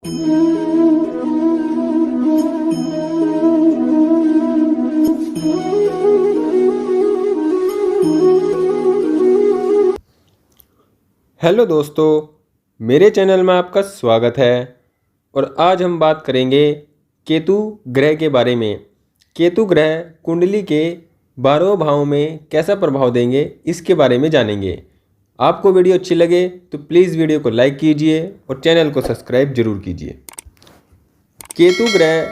Hello दोस्तों, मेरे channel में आपका स्वागत है। और आज हम बात करेंगे केतु ग्रह के बारे में। केतु ग्रह कुंडली के 12 भाव में कैसा प्रभाव देंगे, इसके बारे में जानेंगे। आपको वीडियो अच्छी लगे तो प्लीज़ वीडियो को लाइक कीजिए और चैनल को सब्सक्राइब जरूर कीजिए। केतु ग्रह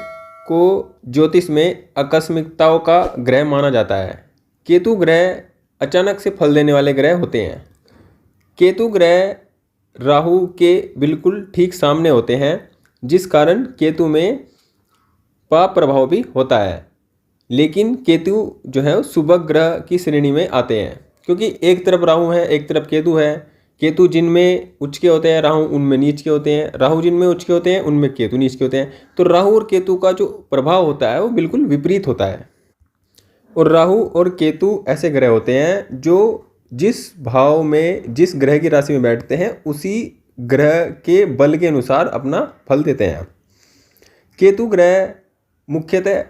को ज्योतिष में आकस्मिकताओं का ग्रह माना जाता है। केतु ग्रह अचानक से फल देने वाले ग्रह होते हैं। केतु ग्रह राहु के बिल्कुल ठीक सामने होते हैं, जिस कारण केतु में पाप प्रभाव भी होता है। लेकिन केतु जो है शुभ ग्रह की श्रेणी में आते हैं, क्योंकि एक तरफ राहु है, एक तरफ केतु है। केतु जिनमें उच्च के होते हैं, राहु उनमें नीच के होते हैं। राहु जिनमें उच्च के होते हैं, उनमें केतु नीच के होते हैं। तो राहु और केतु का जो प्रभाव होता है वो बिल्कुल विपरीत होता है। और राहु और केतु ऐसे ग्रह होते हैं जो जिस भाव में जिस ग्रह की राशि में बैठते हैं उसी ग्रह के बल के अनुसार अपना फल देते हैं। केतु ग्रह मुख्यतः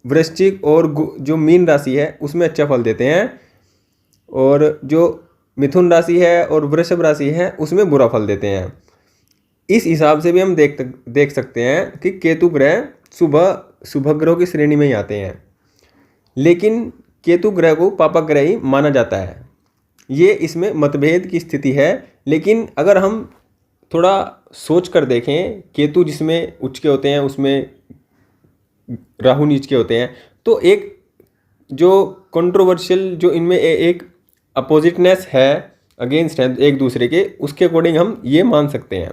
वृश्चिक और जो मीन राशि है उसमें अच्छा फल देते हैं, और जो मिथुन राशि है और वृषभ राशि है उसमें बुरा फल देते हैं। इस हिसाब से भी हम देख सकते हैं कि केतु ग्रह शुभ ग्रहों की श्रेणी में ही आते हैं। लेकिन केतु ग्रह को पापक ग्रह ही माना जाता है। ये इसमें मतभेद की स्थिति है। लेकिन अगर हम थोड़ा सोच कर देखें, केतु जिसमें उच्च के होते हैं उसमें राहु नीच के होते हैं, तो एक जो कंट्रोवर्शियल जो इनमें एक अपोजिटनेस है, अगेंस्ट है एक दूसरे के, उसके अकॉर्डिंग हम ये मान सकते हैं।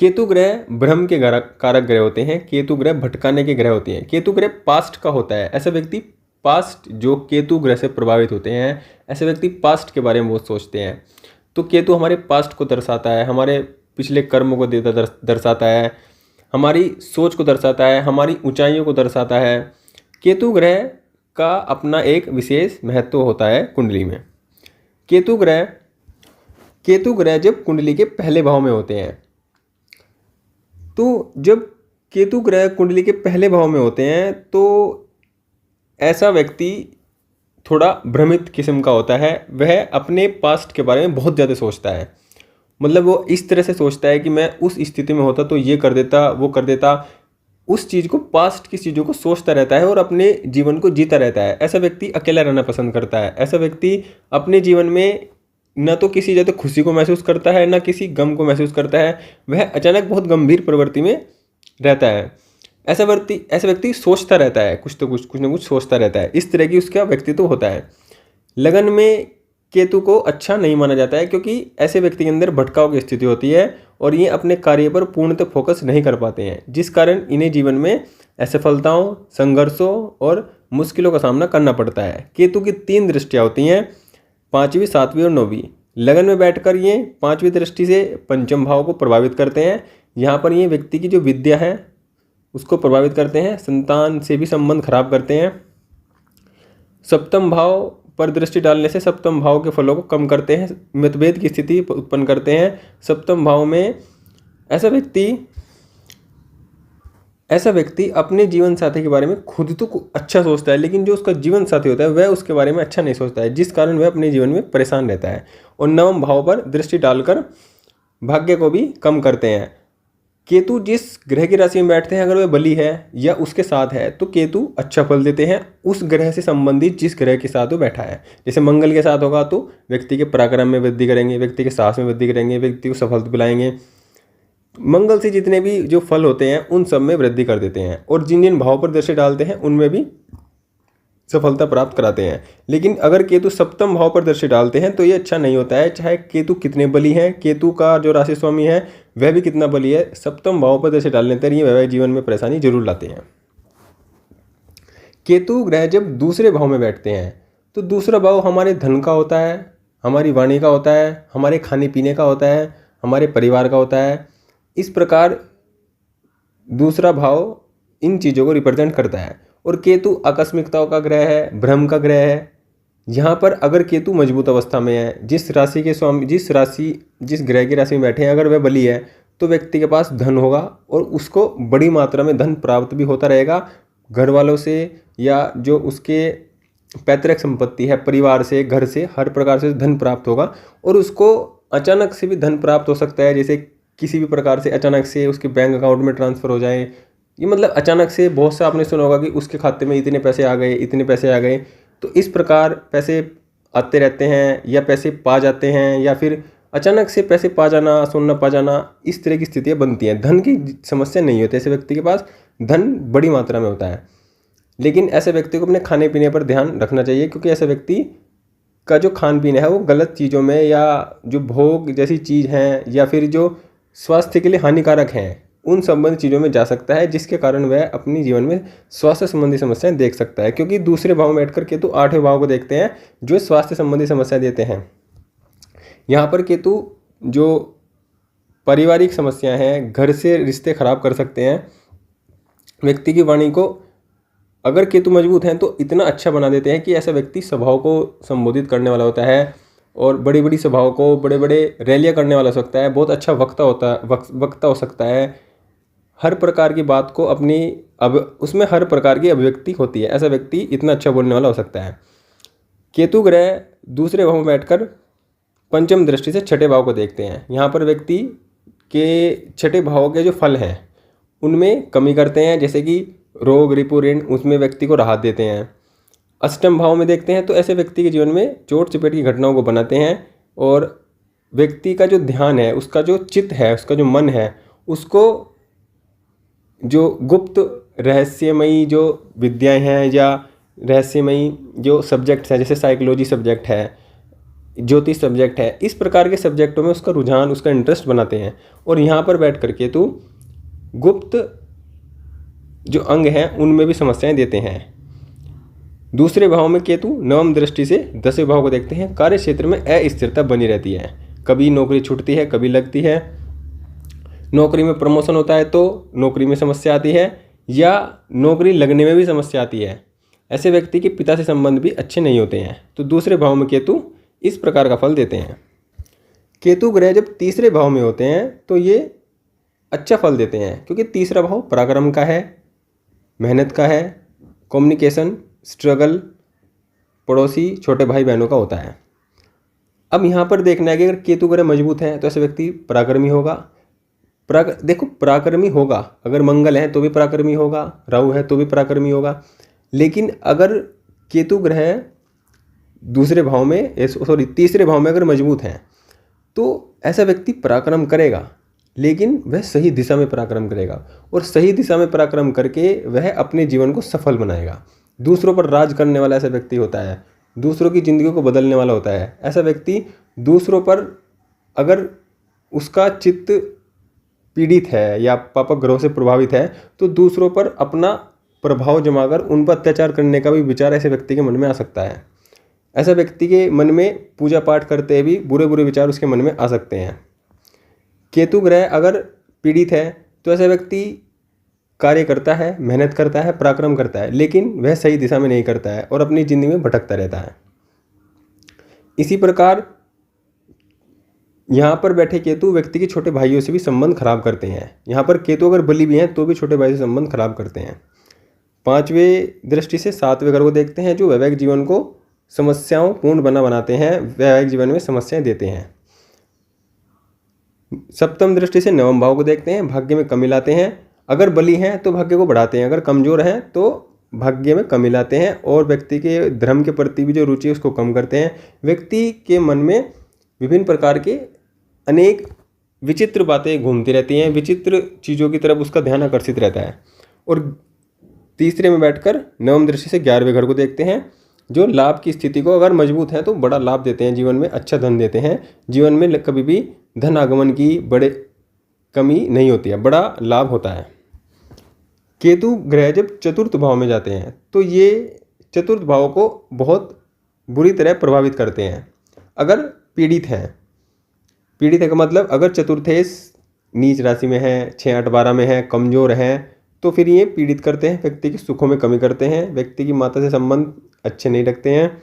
केतु ग्रह भ्रम के कारक ग्रह होते हैं। केतु ग्रह भटकाने के ग्रह होते हैं। केतु ग्रह पास्ट का होता है। ऐसा व्यक्ति पास्ट जो केतु ग्रह से प्रभावित होते हैं, ऐसे व्यक्ति पास्ट के बारे में बहुत सोचते हैं। तो केतु हमारे पास्ट को दर्शाता है, हमारे पिछले कर्मों को दर्शाता है, हमारी सोच को दर्शाता है, हमारी ऊंचाइयों को दर्शाता है। केतु ग्रह का अपना एक विशेष महत्व होता है कुंडली में। केतु ग्रह जब कुंडली के पहले भाव में होते हैं, तो जब केतु ग्रह कुंडली के पहले भाव में होते हैं तो ऐसा व्यक्ति थोड़ा भ्रमित किस्म का होता है। वह अपने पास्ट के बारे में बहुत ज़्यादा सोचता है। मतलब वो इस तरह से सोचता है कि मैं उस स्थिति में होता तो ये कर देता, वो कर देता। उस चीज़ को, पास्ट की चीज़ों को सोचता रहता है और अपने जीवन को जीता रहता है। ऐसा व्यक्ति अकेला रहना पसंद करता है। ऐसा व्यक्ति अपने जीवन में न तो किसी ज़्यादा खुशी को महसूस करता है, न किसी गम को महसूस करता है। वह अचानक बहुत गंभीर प्रवृत्ति में रहता है। ऐसा व्यक्ति सोचता रहता है, कुछ ना कुछ सोचता रहता है। इस तरह की उसका व्यक्तित्व होता है। लगन में केतु को अच्छा नहीं माना जाता है, क्योंकि ऐसे व्यक्ति के अंदर भटकाव की स्थिति होती है और ये अपने कार्य पर पूर्णतः फोकस नहीं कर पाते हैं, जिस कारण इन्हें जीवन में असफलताओं, संघर्षों और मुश्किलों का सामना करना पड़ता है। केतु की 3 दृष्टियाँ होती हैं, 5वीं, 7वीं और 9वीं। लगन में बैठकर ये 5वीं दृष्टि से पंचम भाव को प्रभावित करते हैं। यहाँ पर ये व्यक्ति की जो विद्या है उसको प्रभावित करते हैं, संतान से भी संबंध खराब करते हैं। सप्तम भाव पर दृष्टि डालने से सप्तम भाव के फलों को कम करते हैं, मतभेद की स्थिति उत्पन्न करते हैं। सप्तम भाव में ऐसा व्यक्ति अपने जीवन साथी के बारे में खुद तो अच्छा सोचता है, लेकिन जो उसका जीवन साथी होता है वह उसके बारे में अच्छा नहीं सोचता है, जिस कारण वह अपने जीवन में परेशान रहता है। और 9वें भाव पर दृष्टि डालकर भाग्य को भी कम करते हैं। केतु जिस ग्रह की राशि में बैठते हैं, अगर वह बली है या उसके साथ है, तो केतु अच्छा फल देते हैं उस ग्रह से संबंधित जिस ग्रह के साथ वो बैठा है। जैसे मंगल के साथ होगा तो व्यक्ति के पराक्रम में वृद्धि करेंगे, व्यक्ति के साहस में वृद्धि करेंगे, व्यक्ति को सफलता दिलाएंगे। मंगल से जितने भी जो फल होते हैं उन सब में वृद्धि कर देते हैं, और जिन जिन भाव पर दृष्टि डालते हैं उनमें भी सफलता प्राप्त कराते हैं। लेकिन अगर केतु सप्तम भाव पर दृष्टि डालते हैं तो ये अच्छा नहीं होता है, चाहे केतु कितने बली हैं। केतु का जो राशि स्वामी है वह भी कितना बली है, सप्तम भाव पर दृष्टि डालने पर ये वैवाहिक जीवन में परेशानी जरूर लाते हैं। केतु ग्रह जब दूसरे भाव में बैठते हैं तो दूसरा भाव हमारे धन का होता है, हमारी वाणी का होता है, हमारे खाने पीने का होता है, हमारे परिवार का होता है। इस प्रकार दूसरा भाव इन चीज़ों को रिप्रेजेंट करता है। और केतु आकस्मिकताओं का ग्रह है, भ्रम का ग्रह है। यहाँ पर अगर केतु मजबूत अवस्था में है, जिस ग्रह की राशि में बैठे हैं, अगर वह बली है तो व्यक्ति के पास धन होगा और उसको बड़ी मात्रा में धन प्राप्त भी होता रहेगा, घर वालों से या जो उसके पैतृक संपत्ति है, परिवार से, घर से, हर प्रकार से धन प्राप्त होगा। और उसको अचानक से भी धन प्राप्त हो सकता है, जैसे किसी भी प्रकार से अचानक से उसके बैंक अकाउंट में ट्रांसफ़र हो जाए। ये मतलब अचानक से बहुत सा आपने सुना होगा कि उसके खाते में इतने पैसे आ गए, इतने पैसे आ गए। तो इस प्रकार पैसे आते रहते हैं या पैसे पा जाते हैं, या फिर अचानक से पैसे पा जाना, सोना पा जाना, इस तरह की स्थितियाँ बनती हैं। धन की समस्या नहीं होती, ऐसे व्यक्ति के पास धन बड़ी मात्रा में होता है। लेकिन ऐसे व्यक्ति को अपने खाने पीने पर ध्यान रखना चाहिए, क्योंकि ऐसे व्यक्ति का जो खान पीन है वो गलत चीज़ों में या जो भोग जैसी चीज़ हैं या फिर जो स्वास्थ्य के लिए हानिकारक हैं उन संबंधित चीज़ों में जा सकता है, जिसके कारण वह अपनी जीवन में स्वास्थ्य संबंधी समस्याएं देख सकता है। क्योंकि दूसरे भाव में बैठकर केतु 8वें भाव को देखते हैं जो स्वास्थ्य संबंधी समस्या देते हैं। यहाँ पर केतु जो पारिवारिक समस्याएं हैं, घर से रिश्ते खराब कर सकते हैं। व्यक्ति की वाणी को अगर केतु मजबूत हैं तो इतना अच्छा बना देते हैं कि ऐसा व्यक्ति सभाओं को संबोधित करने वाला होता है और बड़ी बड़ी सभाओं को, बड़े बड़े रैलियां करने वाला हो सकता है, बहुत अच्छा वक्ता हो सकता है। हर प्रकार की बात को अपनी उसमें हर प्रकार की अभिव्यक्ति होती है। ऐसा व्यक्ति इतना अच्छा बोलने वाला हो सकता है। केतु ग्रह दूसरे भाव में बैठकर पंचम दृष्टि से छठे भाव को देखते हैं। यहाँ पर व्यक्ति के छठे भाव के जो फल हैं उनमें कमी करते हैं, जैसे कि रोग, रिपु, ऋण, उसमें व्यक्ति को राहत देते हैं। अष्टम भाव में देखते हैं तो ऐसे व्यक्ति के जीवन में चोट चपेट की घटनाओं को बनाते हैं और व्यक्ति का जो ध्यान है, उसका जो चित्त है, उसका जो मन है, उसको जो गुप्त रहस्यमयी जो विद्याएं हैं या रहस्यमयी जो सब्जेक्ट्स हैं, जैसे साइकोलॉजी सब्जेक्ट है, ज्योतिष सब्जेक्ट है, इस प्रकार के सब्जेक्टों में उसका रुझान, उसका इंटरेस्ट बनाते हैं। और यहाँ पर बैठ कर के तो गुप्त जो अंग हैं उनमें भी समस्याएं देते हैं। दूसरे भाव में केतु नवम दृष्टि से 10वें भाव को देखते हैं। कार्य क्षेत्र में अस्थिरता बनी रहती है, कभी नौकरी छूटती है, कभी लगती है। नौकरी में प्रमोशन होता है तो नौकरी में समस्या आती है, या नौकरी लगने में भी समस्या आती है। ऐसे व्यक्ति के पिता से संबंध भी अच्छे नहीं होते हैं। तो दूसरे भाव में केतु इस प्रकार का फल देते हैं। केतु ग्रह जब तीसरे भाव में होते हैं तो ये अच्छा फल देते हैं, क्योंकि तीसरा भाव पराक्रम का है, मेहनत का है, कम्युनिकेशन, स्ट्रगल, पड़ोसी, छोटे भाई बहनों का होता है। अब यहाँ पर देखना है कि अगर केतु ग्रह मजबूत है तो ऐसे व्यक्ति पराक्रमी होगा। देखो पराक्रमी होगा, अगर मंगल है तो भी पराक्रमी होगा, राहु है तो भी पराक्रमी होगा। लेकिन अगर केतु ग्रह दूसरे भाव में तीसरे भाव में अगर मजबूत हैं तो ऐसा व्यक्ति पराक्रम करेगा, लेकिन वह सही दिशा में पराक्रम करेगा और सही दिशा में पराक्रम करके वह अपने जीवन को सफल बनाएगा। दूसरों पर राज करने वाला ऐसा व्यक्ति होता है, दूसरों की ज़िंदगी को बदलने वाला होता है। ऐसा व्यक्ति दूसरों पर अगर उसका चित्त पीड़ित है या पापक ग्रहों से प्रभावित है तो दूसरों पर अपना प्रभाव जमाकर उन पर अत्याचार करने का भी विचार ऐसे व्यक्ति के मन में आ सकता है। ऐसा व्यक्ति के मन में पूजा पाठ करते भी बुरे बुरे विचार उसके मन में आ सकते हैं। केतु ग्रह अगर पीड़ित है तो ऐसा व्यक्ति कार्य करता है, मेहनत करता है, पराक्रम करता है, लेकिन वह सही दिशा में नहीं करता है और अपनी जिंदगी में भटकता रहता है। इसी प्रकार यहाँ पर बैठे केतु व्यक्ति के छोटे भाइयों से भी संबंध खराब करते हैं। यहाँ पर केतु अगर बली भी हैं तो भी छोटे भाई से संबंध खराब करते हैं। पांचवें दृष्टि से सातवें घर को देखते हैं, जो वैवाहिक जीवन को समस्याओं पूर्ण बनाते हैं, वैवाहिक जीवन में समस्याएं देते हैं। सप्तम दृष्टि से नवम भाव को देखते हैं, भाग्य में कमी लाते हैं। अगर बली हैं तो भाग्य को बढ़ाते हैं, अगर कमजोर हैं तो भाग्य में कमी लाते हैं और व्यक्ति के धर्म के प्रति भी जो रुचि है उसको कम करते हैं। व्यक्ति के मन में विभिन्न प्रकार के अनेक विचित्र बातें घूमती रहती हैं, विचित्र चीज़ों की तरफ उसका ध्यान आकर्षित रहता है। और तीसरे में बैठकर नवम दृष्टि से 11वें घर को देखते हैं, जो लाभ की स्थिति को अगर मजबूत है तो बड़ा लाभ देते हैं, जीवन में अच्छा धन देते हैं। जीवन में कभी भी धन आगमन की बड़े कमी नहीं होती है, बड़ा लाभ होता है। केतु ग्रह जब चतुर्थ भाव में जाते हैं तो ये चतुर्थ भाव को बहुत बुरी तरह प्रभावित करते हैं। अगर पीड़ित है का मतलब अगर चतुर्थेश नीच राशि में है, 6, 8, 12 में है, कमजोर है, तो फिर ये पीड़ित करते हैं, व्यक्ति के सुखों में कमी करते हैं, व्यक्ति की माता से संबंध अच्छे नहीं रखते हैं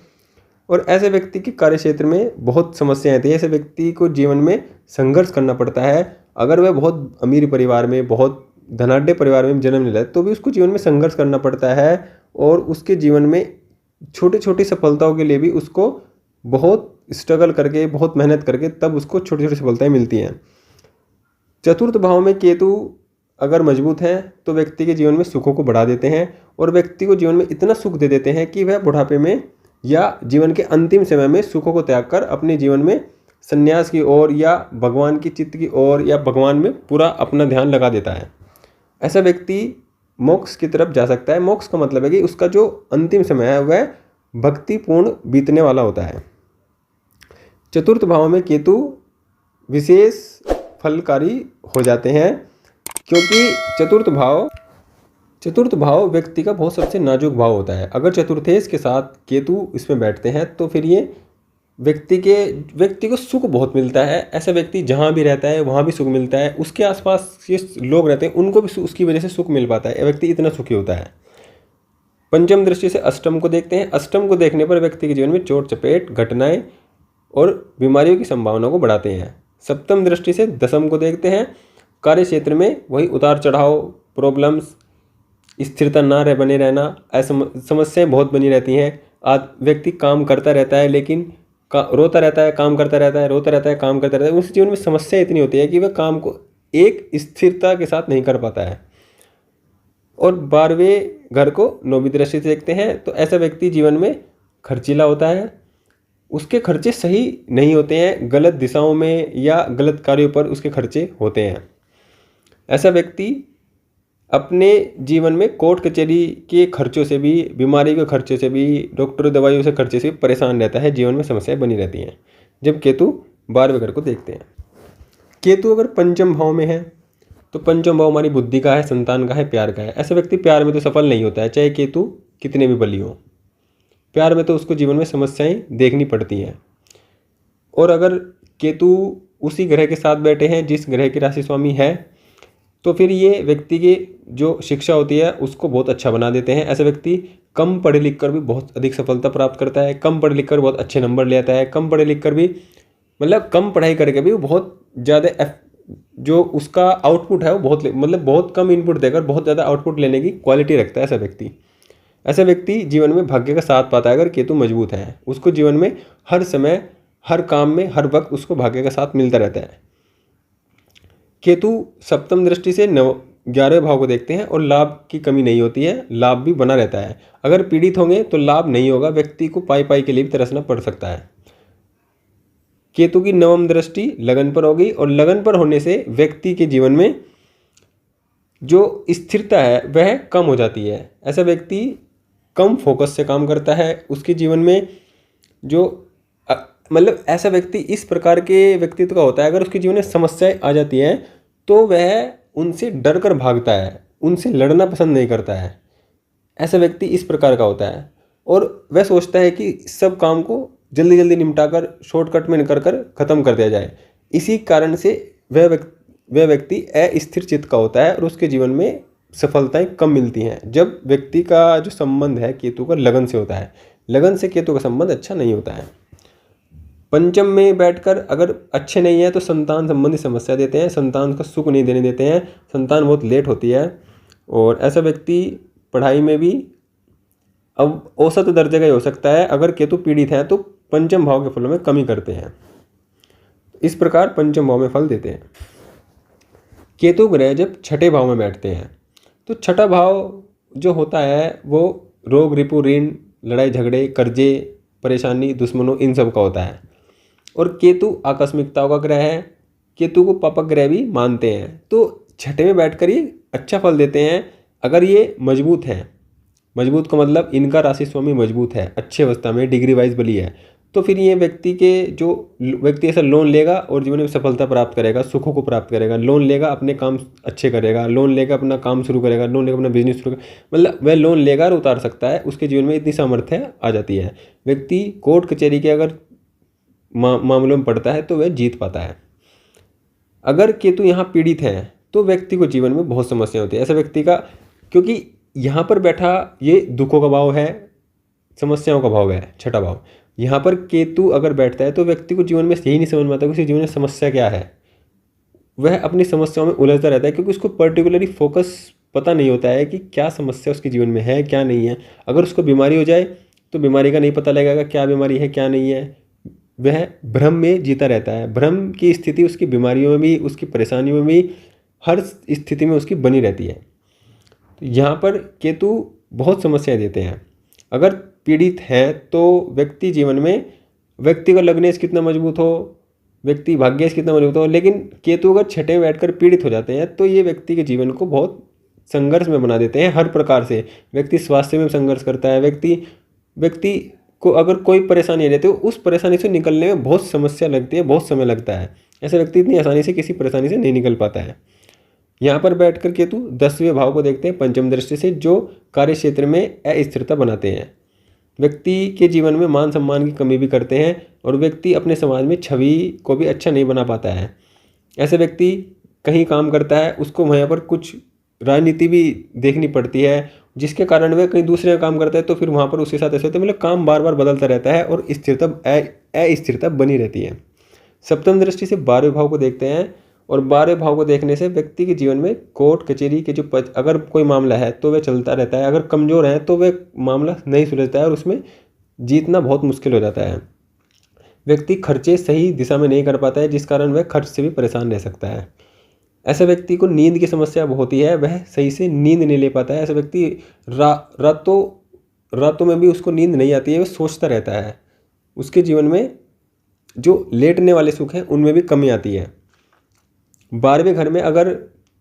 और ऐसे व्यक्ति के कार्य क्षेत्र में बहुत समस्याएं आती है। ऐसे व्यक्ति को जीवन में संघर्ष करना पड़ता है अगर वह बहुत अमीर परिवार में, बहुत धनाढ्य परिवार में जन्म ले लेता है तो भी उसको जीवन में संघर्ष करना पड़ता है और उसके जीवन में छोटी छोटी सफलताओं के लिए भी उसको बहुत स्ट्रगल करके, बहुत मेहनत करके तब उसको छोटी छोटी सफलताएं मिलती हैं। चतुर्थ भाव में केतु अगर मजबूत है तो व्यक्ति के जीवन में सुखों को बढ़ा देते हैं और व्यक्ति को जीवन में इतना सुख दे देते हैं कि वह बुढ़ापे में या जीवन के अंतिम समय में सुखों को त्याग कर अपने जीवन में संन्यास की ओर या भगवान की चित्त की ओर या भगवान में पूरा अपना ध्यान लगा देता है। ऐसा व्यक्ति मोक्ष की तरफ जा सकता है। मोक्ष का मतलब है कि उसका जो अंतिम समय है वह भक्तिपूर्ण बीतने वाला होता है। चतुर्थ भाव में केतु विशेष फलकारी हो जाते हैं क्योंकि चतुर्थ भाव व्यक्ति का बहुत सबसे नाजुक भाव होता है। अगर चतुर्थेश के साथ केतु इसमें बैठते हैं तो फिर ये व्यक्ति को सुख बहुत मिलता है। ऐसा व्यक्ति जहाँ भी रहता है वहाँ भी सुख मिलता है, उसके आसपास जिस लोग रहते हैं उनको भी उसकी वजह से सुख मिल पाता है। व्यक्ति इतना सुखी होता है। पंचम दृष्टि से अष्टम को देखते हैं। अष्टम को देखने पर व्यक्ति के जीवन में चोट चपेट, घटनाएं और बीमारियों की संभावना को बढ़ाते हैं। सप्तम दृष्टि से दशम को देखते हैं। कार्य क्षेत्र में वही उतार चढ़ाव, प्रॉब्लम्स, स्थिरता ना बने रहना, समस्याएं बहुत बनी रहती हैं। आज व्यक्ति काम करता रहता है लेकिन रोता रहता है, काम करता रहता है, रोता रहता है, काम करता रहता है। उसके जीवन में समस्या इतनी होती है कि वह काम को एक स्थिरता के साथ नहीं कर पाता है। और 12वें घर को 9वीं दृष्टि से देखते हैं तो ऐसा व्यक्ति जीवन में खर्चीला होता है। उसके खर्चे सही नहीं होते हैं, गलत दिशाओं में या गलत कार्यों पर उसके खर्चे होते हैं। ऐसा व्यक्ति अपने जीवन में कोर्ट कचहरी के खर्चों से भी, बीमारी के खर्चे से भी, डॉक्टर दवाइयों से खर्चे से भी परेशान रहता है। जीवन में समस्याएं बनी रहती हैं जब केतु 12वें घर को देखते हैं। केतु अगर पंचम भाव में है तो पंचम भाव हमारी बुद्धि का है, संतान का है, प्यार का है। ऐसा व्यक्ति प्यार में तो सफल नहीं होता है, चाहे केतु कितने भी बली हो। प्यार में तो उसको जीवन में समस्याएं देखनी पड़ती हैं। और अगर केतु उसी ग्रह के साथ बैठे हैं जिस ग्रह के राशि स्वामी है तो फिर ये व्यक्ति की जो शिक्षा होती है उसको बहुत अच्छा बना देते हैं। ऐसा व्यक्ति कम पढ़े लिख कर भी बहुत अधिक सफलता प्राप्त करता है, कम पढ़े लिख कर बहुत अच्छे नंबर ले आता है, कम पढ़े लिख कर भी मतलब कम पढ़ाई करके भी वो बहुत ज़्यादा जो उसका आउटपुट है वो बहुत कम इनपुट देकर बहुत ज़्यादा आउटपुट लेने की क्वालिटी रखता है ऐसा व्यक्ति जीवन में भाग्य का साथ पाता है। अगर केतु मजबूत है उसको जीवन में हर समय, हर काम में, हर वक्त उसको भाग्य का साथ मिलता रहता है। केतु सप्तम दृष्टि से 11वें भाव को देखते हैं और लाभ की कमी नहीं होती है, लाभ भी बना रहता है। अगर पीड़ित होंगे तो लाभ नहीं होगा, व्यक्ति को पाई के लिए भी तरसना पड़ सकता है। केतु की 9वीं दृष्टि लगन पर होगी और लगन पर होने से व्यक्ति के जीवन में जो स्थिरता है वह कम हो जाती है। ऐसा व्यक्ति कम फोकस से काम करता है। उसके जीवन में जो ऐसा व्यक्ति इस प्रकार के व्यक्तित्व का होता है, अगर उसके जीवन में समस्याएं आ जाती हैं तो वह उनसे डर कर भागता है, उनसे लड़ना पसंद नहीं करता है। ऐसा व्यक्ति इस प्रकार का होता है और वह सोचता है कि सब काम को जल्दी जल्दी निपटा कर, शॉर्टकट में कर ख़त्म कर दिया जाए। इसी कारण से वह व्यक्ति अस्थिर चित्त का होता है और उसके जीवन में सफलताएं कम मिलती हैं। जब व्यक्ति का जो संबंध है केतु का लगन से होता है, लगन से केतु का संबंध अच्छा नहीं होता है। पंचम में बैठकर अगर अच्छे नहीं है तो संतान संबंधी समस्या देते हैं, संतान का सुख नहीं देने देते हैं, संतान बहुत लेट होती है। और ऐसा व्यक्ति पढ़ाई में भी अब औसत दर्जे का ही हो सकता है। अगर केतु पीड़ित है तो पंचम भाव के फलों में कमी करते हैं। इस प्रकार पंचम भाव में फल देते हैं। केतु ग्रह जब छठे भाव में बैठते हैं तो छठा भाव जो होता है वो रोग, रिपु, ऋण, लड़ाई झगड़े, कर्जे, परेशानी, दुश्मनों, इन सब का होता है। और केतु आकस्मिकताओं का ग्रह है, केतु को पापक ग्रह भी मानते हैं। तो छठे में बैठकर ये अच्छा फल देते हैं अगर ये मजबूत हैं। मजबूत का मतलब इनका राशि स्वामी मजबूत है, अच्छी अवस्था में, डिग्री वाइज बली है, तो फिर ये व्यक्ति ऐसा लोन लेगा और जीवन में सफलता प्राप्त करेगा, सुखों को प्राप्त करेगा। लोन लेगा, अपने काम अच्छे करेगा, लोन लेगा, अपना काम शुरू करेगा, लोन लेगा, अपना बिजनेस शुरू करेगा, वह लोन लेगा और उतार सकता है। उसके जीवन में इतनी सामर्थ्य आ जाती है। व्यक्ति कोर्ट कचहरी के अगर मामलों में पड़ता है तो वह जीत पाता है। अगर केतु यहाँ पीड़ित है तो व्यक्ति को जीवन में बहुत समस्या होती है। ऐसा व्यक्ति का, क्योंकि यहाँ पर बैठा ये दुखों का भाव है, समस्याओं का भाव है, छठा भाव। यहाँ पर केतु अगर बैठता है तो व्यक्ति को जीवन में यही नहीं समझ में आता कि उसके जीवन में समस्या क्या है। वह अपनी समस्याओं में उलझता रहता है, क्योंकि उसको पर्टिकुलरली फोकस पता नहीं होता है कि क्या समस्या उसके जीवन में है, क्या नहीं है। अगर उसको बीमारी हो जाए तो बीमारी का नहीं पता लगेगा क्या बीमारी है क्या नहीं है। वह भ्रम में जीता रहता है। भ्रम की स्थिति उसकी बीमारियों में भी, उसकी परेशानियों में भी, हर स्थिति में उसकी बनी रहती है। तो यहाँ पर केतु बहुत समस्याएं देते हैं। अगर पीड़ित है तो व्यक्ति जीवन में, व्यक्ति का लग्नेश कितना मजबूत हो, व्यक्ति भाग्येश कितना मजबूत हो, लेकिन केतु अगर छठे में बैठकर पीड़ित हो जाते हैं तो ये व्यक्ति के जीवन को बहुत संघर्ष में बना देते हैं हर प्रकार से। व्यक्ति स्वास्थ्य में संघर्ष करता है। व्यक्ति को अगर कोई परेशानी आ जाती है, उस परेशानी से निकलने में बहुत समस्या लगती है, बहुत समय लगता है। ऐसा व्यक्ति इतनी आसानी से किसी परेशानी से नहीं निकल पाता है। यहाँ पर बैठकर केतु 10वें भाव को देखते हैं पंचम दृष्टि से, जो कार्य क्षेत्र में अस्थिरता बनाते हैं। व्यक्ति के जीवन में मान सम्मान की कमी भी करते हैं और व्यक्ति अपने समाज में छवि को भी अच्छा नहीं बना पाता है। ऐसे व्यक्ति कहीं काम करता है, उसको वहाँ पर कुछ राजनीति भी देखनी पड़ती है, जिसके कारण वह कहीं दूसरे काम करता है तो फिर वहाँ पर उसके साथ ऐसे होता है, मतलब काम बार बार बदलता रहता है और अस्थिरता बनी रहती है। सप्तम दृष्टि से 12वें भाव को देखते हैं और 12वें भाव को देखने से व्यक्ति के जीवन में कोर्ट कचहरी के जो अगर कोई मामला है तो वह चलता रहता है। अगर कमज़ोर है तो वह मामला नहीं सुलझता है और उसमें जीतना बहुत मुश्किल हो जाता है। व्यक्ति खर्चे सही दिशा में नहीं कर पाता है, जिस कारण वह खर्च से भी परेशान रह सकता है। ऐसे व्यक्ति को नींद की समस्या होती है, वह सही से नींद नहीं ले पाता है। ऐसा व्यक्ति रातों में भी उसको नींद नहीं आती है, वह सोचता रहता है। उसके जीवन में जो लेटने वाले सुख हैं उनमें भी कमी आती है। 12वें घर में अगर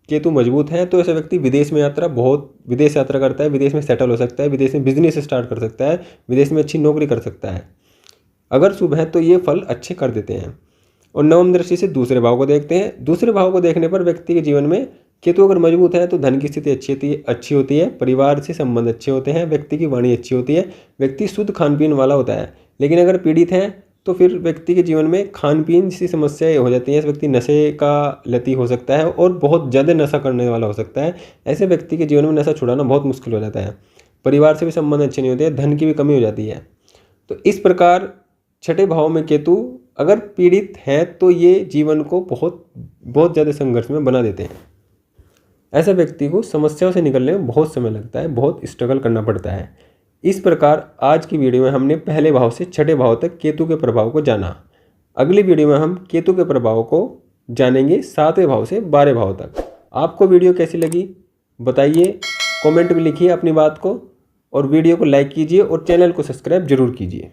केतु मजबूत है तो ऐसा व्यक्ति विदेश यात्रा करता है, विदेश में सेटल हो सकता है, विदेश में बिजनेस स्टार्ट कर सकता है, विदेश में अच्छी नौकरी कर सकता है। अगर शुभ है तो ये फल अच्छे कर देते हैं। और नवम दृष्टि से दूसरे भाव को देखते हैं। दूसरे भाव को देखने पर व्यक्ति के जीवन में केतु अगर मजबूत है तो धन की स्थिति अच्छी होती है, परिवार से संबंध अच्छे होते हैं, व्यक्ति की वाणी अच्छी होती है, व्यक्ति शुद्ध खान पीन वाला होता है। लेकिन अगर पीड़ित है तो फिर व्यक्ति के जीवन में खान पीन जैसी समस्याएं हो जाती हैं। इस व्यक्ति नशे का लती हो सकता है और बहुत ज़्यादा नशा करने वाला हो सकता है। ऐसे व्यक्ति के जीवन में नशा छुड़ाना बहुत मुश्किल हो जाता है। परिवार से भी संबंध अच्छे नहीं होते, धन की भी कमी हो जाती है। तो इस प्रकार छठे भाव में केतु अगर पीड़ित है तो ये जीवन को बहुत ज़्यादा संघर्ष में बना देते हैं। ऐसे व्यक्ति को समस्याओं से निकलने में बहुत समय लगता है, बहुत स्ट्रगल करना पड़ता है। इस प्रकार आज की वीडियो में हमने पहले भाव से छठे भाव तक केतु के प्रभाव को जाना। अगली वीडियो में हम केतु के प्रभाव को जानेंगे 7वें भाव से 12वें भाव तक। आपको वीडियो कैसी लगी बताइए, कमेंट में लिखिए अपनी बात को और वीडियो को लाइक कीजिए और चैनल को सब्सक्राइब जरूर कीजिए।